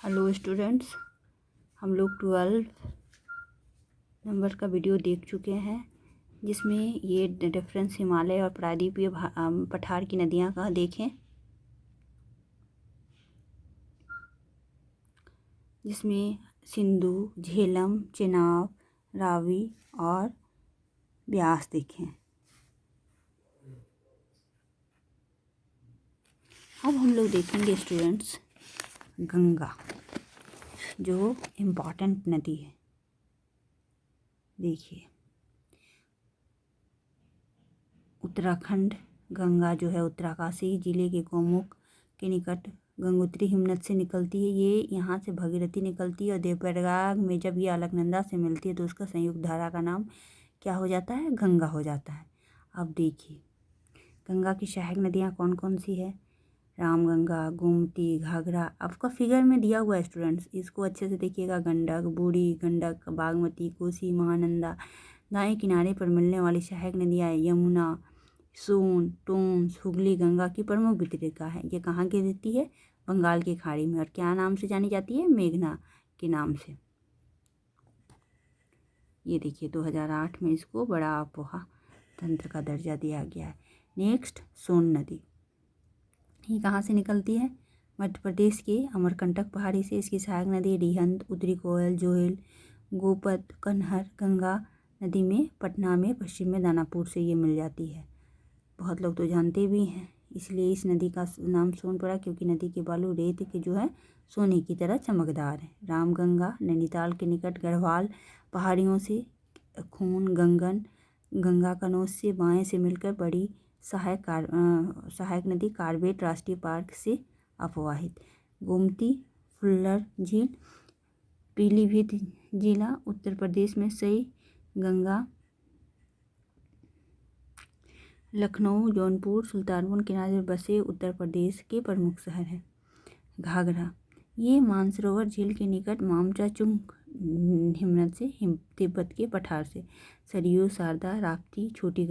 Hello students, हम लोग 12 number का वीडियो देख चुके हैं जिसमें ये डिफरेंस हिमालय और प्रायद्वीपीय पठार की नदियां का देखें, जिसमें सिंधु, झेलम, चेनाब, रावी और ब्यास देखें। अब हम लोग देखेंगे स्टूडेंट्स गंगा, जो इम्पॉर्टेंट नदी है। देखिए, उत्तराखंड गंगा जो है उत्तरकाशी जिले के गौमुख के निकट गंगोत्री हिमनद से निकलती है। ये यहाँ से भगीरथी निकलती है और देवप्रयाग में जब ये अलकनंदा से मिलती है तो उसका संयुक्त धारा का नाम क्या हो जाता है? गंगा हो जाता है। अब देखिए, गंगा की सहायक नदियाँ कौन कौन सी है? रामगंगा, गोमती, घाघरा। आपका फिगर में दिया हुआ है स्टूडेंट्स, इसको अच्छे से देखिएगा। गंडक, बूढ़ी गंडक, बागमती, कोसी, महानंदा। दाएं किनारे पर मिलने वाली सहायक नदियाँ यमुना, सोन, टोंस, हुगली गंगा की प्रमुख वितरिका है। ये कहाँ गिरती है? बंगाल की खाड़ी में। और क्या नाम से जानी जाती है? मेघना के नाम से। ये देखिए, 2008 में इसको बड़ा अपोहा तंत्र का दर्जा दिया गया है। नेक्स्ट, सोन नदी। ये कहाँ से निकलती है? मध्य प्रदेश के अमरकंटक पहाड़ी से। इसकी सहायक नदी रिहंद, उत्तरी कोयल, जोहेल, गोपत, कन्हर। गंगा नदी में पटना में पश्चिम में दानापुर से ये मिल जाती है। बहुत लोग तो जानते भी हैं, इसलिए इस नदी का नाम सोन पड़ा, क्योंकि नदी के बालू रेत के जो है सोने की तरह चमकदार है। रामगंगा नैनीताल के निकट गढ़वाल पहाड़ियों से खून गंगन गंगा कनौज से बाएं से मिलकर बड़ी सहायक नदी कार्बेट राष्ट्रीय पार्क से अपवाहित। गोमती फुल्लर झील पीलीभीत जिला उत्तर प्रदेश में सई गंगा लखनऊ, जौनपुर, सुल्तानपुर किनारे बसे उत्तर प्रदेश के प्रमुख शहर हैं। घाघरा, ये मानसरोवर झील के निकट मामचाचुंग हिमनद से तिब्बत के पठार से। सरयू, शारदा, राप्ती, छोटी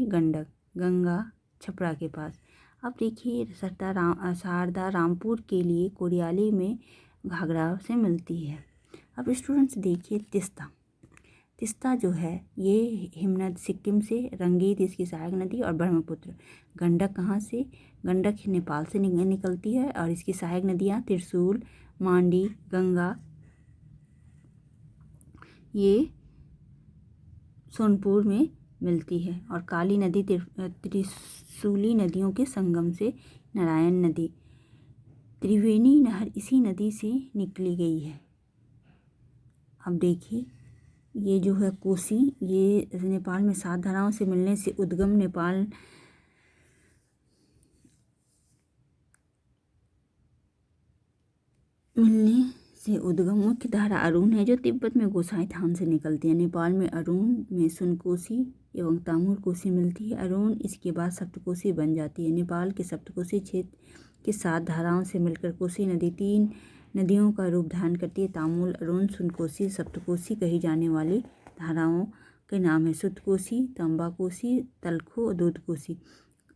गंडक गंगा छपरा के पास। अब देखिए, शारदा रामपुर के लिए कोरियाली में घाघरा से मिलती है। अब स्टूडेंट्स देखिए, तिस्ता जो है ये हिमनद सिक्किम से, रंगीत इसकी सहायक नदी, और ब्रह्मपुत्र। गंडक कहाँ से? गंडक नेपाल से निकलती है और इसकी सहायक नदियाँ त्रिशूल, मांडी, गंगा, ये सोनपुर में मिलती है। और काली नदी त्रिशूली नदियों के संगम से नारायण नदी। त्रिवेणी नहर इसी नदी से निकली गई है। अब देखिए, ये जो है कोसी, ये नेपाल में 7 धाराओं से मिलने से उद्गम नेपाल मुख्य धारा अरुण है, जो तिब्बत में गोसाई थान से निकलती है। नेपाल में अरुण में सुनकोसी एवं तामुर कोसी मिलती है। अरुण इसके बाद सप्तकोसी बन जाती है। नेपाल के सप्तकोसी क्षेत्र के 7 धाराओं से मिलकर कोसी नदी 3 नदियों का रूप धारण करती है। तामुल, अरुण, सुनकोसी, सप्तकोसी कही जाने वाली धाराओं के नाम है सुतकोसी, तंबाकोसी, तलखो और दूधकोसी।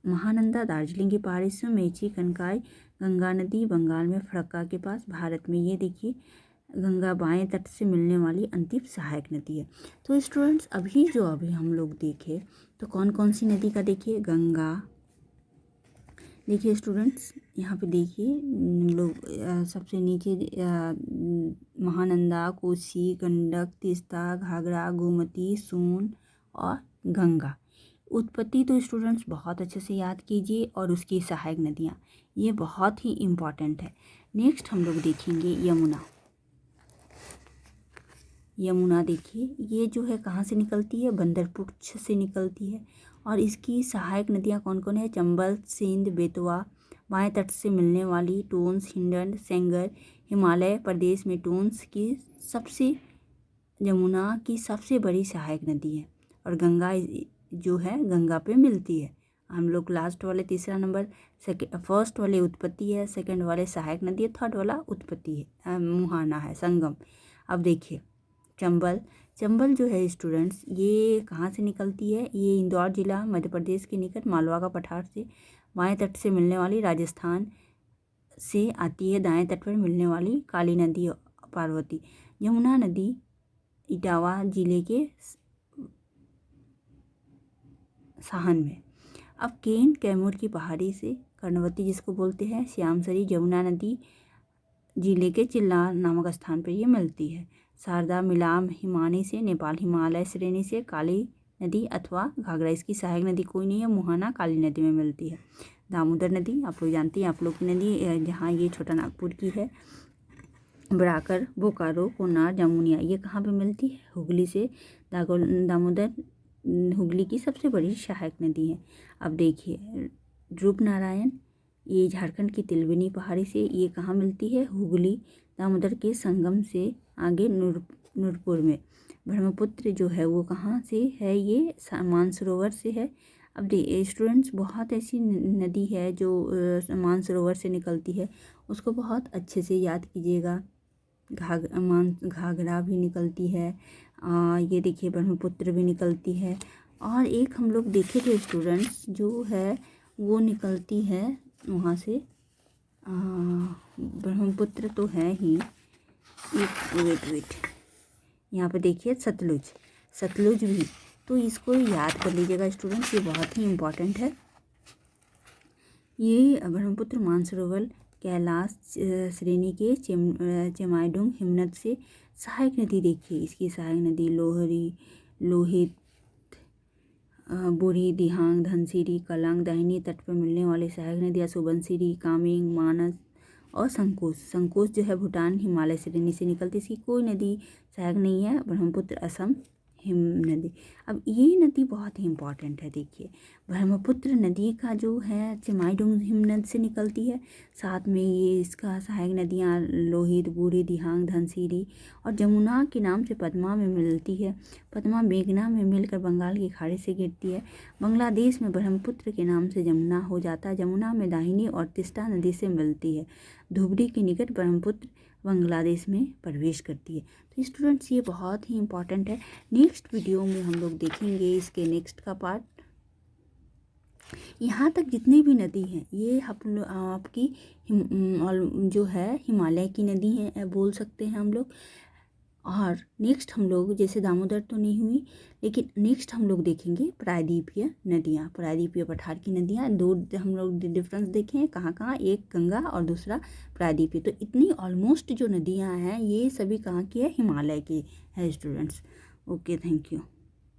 महानंदा दार्जिलिंग की पहाड़ी से, मेची, कनकाई। गंगा नदी बंगाल में फरक्का के पास। भारत में ये देखिए, गंगा बाएं तट से मिलने वाली अंतिम सहायक नदी है। तो स्टूडेंट्स, अभी हम लोग देखे तो कौन कौन सी नदी का देखिए? गंगा। देखिए स्टूडेंट्स, यहाँ पे देखिए लोग सबसे नीचे महानंदा, कोसी, गंडक, तीस्ता, घाघरा, गोमती, सोन और गंगा। उत्पत्ति तो स्टूडेंट्स बहुत अच्छे से याद कीजिए, और उसकी सहायक नदियाँ, ये बहुत ही इम्पॉर्टेंट है। नेक्स्ट हम लोग देखेंगे यमुना देखिए, ये जो है कहाँ से निकलती है? बंदरपुर से निकलती है। और इसकी सहायक नदियाँ कौन कौन है? चंबल, सिंध, बेतवा। बाएं तट से मिलने वाली टोंस, हिंडन, सेंगर। हिमालय प्रदेश में टोंस की यमुना की सबसे बड़ी सहायक नदी है। और गंगा जो है गंगा पे मिलती है। हम लोग लास्ट वाले तीसरा नंबर, फर्स्ट वाले उत्पत्ति है, सेकंड वाले सहायक नदी है, थर्ड वाला उत्पत्ति है, मुहाना है, संगम। अब देखिए, चंबल जो है स्टूडेंट्स, ये कहाँ से निकलती है? ये इंदौर जिला मध्य प्रदेश के निकट मालवा का पठार से। बाएं तट से मिलने वाली राजस्थान से आती है दाएं तट पर मिलने वाली काली नदी पार्वती। यमुना नदी इटावा जिले के साहन में। अब केन कैमूर की पहाड़ी से कर्णवती जिसको बोलते हैं, श्यामसरी जमुना नदी जिले के चिल्लार नामक स्थान पर ये मिलती है। शारदा मिलाम हिमानी से नेपाल हिमालय श्रेणी से काली नदी अथवा घाघरा, इसकी सहायक नदी कोई नहीं है, मुहाना काली नदी में मिलती है। दामोदर नदी आप लोग जानती हैं, आप लोग की नदी, जहाँ ये छोटा नागपुर की है। बराकर, बोकारो, कोनार, जमुनिया ये कहाँ पे मिलती है? हुगली से। दामोदर हुगली की सबसे बड़ी सहायक नदी है। अब देखिए रूपनारायण, ये झारखंड की तिलबनी पहाड़ी से, ये कहाँ मिलती है? हुगली दामोदर के संगम से आगे नूरपुर में। ब्रह्मपुत्र जो है वो कहाँ से है? ये मानसरोवर से है। अब स्टूडेंट्स, बहुत ऐसी नदी है जो मानसरोवर से निकलती है, उसको बहुत अच्छे से याद कीजिएगा। घाघरा भी निकलती है, ये देखिए ब्रह्मपुत्र भी निकलती है। और एक हम लोग देखे थे स्टूडेंट्स, जो है वो निकलती है वहाँ से, ब्रह्मपुत्र तो है ही, एक वेट यहाँ पे देखिए सतलुज भी, तो इसको याद कर लीजिएगा स्टूडेंट्स, ये बहुत ही इम्पॉर्टेंट है। ये ब्रह्मपुत्र मानसरोवर कैलाश श्रेणी के चेमाइडुंग हिमनद से सहायक नदी। देखिए इसकी सहायक नदी लोहित, बूढ़ी, दिहांग, धनसिरी, कलांग। दाहिनी तट पर मिलने वाली सहायक नदियाँ सुबनसिरी, कामेंग, मानस और संकोच जो है भूटान हिमालय श्रेणी से निकलती, इसकी कोई नदी सहायक नहीं है। ब्रह्मपुत्र असम हिम नदी। अब ये नदी बहुत ही इम्पॉर्टेंट है। देखिए ब्रह्मपुत्र नदी का जो है चेमाइडुंग हिमनद से निकलती है, साथ में ये इसका सहायक नदियाँ लोहित, बूढ़ी, दिहांग, धनसिरी और जमुना के नाम से पद्मा में मिलती है। पद्मा मेघना में मिलकर बंगाल की खाड़ी से गिरती है। बांग्लादेश में ब्रह्मपुत्र के नाम से जमुना हो जाता है। जमुना में दाहिनी और तिस्ता नदी से मिलती है। धुबरी के निकट ब्रह्मपुत्र बांग्लादेश में प्रवेश करती है। तो स्टूडेंट्स ये बहुत ही इम्पॉर्टेंट है। नेक्स्ट वीडियो में हम लोग देखेंगे इसके नेक्स्ट का पार्ट। यहाँ तक जितनी भी नदी हैं ये आपकी जो है हिमालय की नदी हैं बोल सकते हैं हम लोग। और नेक्स्ट हम लोग, जैसे दामोदर तो नहीं हुई, लेकिन नेक्स्ट हम लोग देखेंगे प्रायद्वीपीय नदियाँ, प्रायद्वीपीय पठार की नदियाँ। दो हम लोग डिफरेंस देखें कहाँ कहाँ, एक गंगा और दूसरा प्रायद्वीपीय। तो इतनी ऑलमोस्ट जो नदियाँ हैं ये सभी कहाँ की है? हिमालय की है स्टूडेंट्स। Okay, thank you.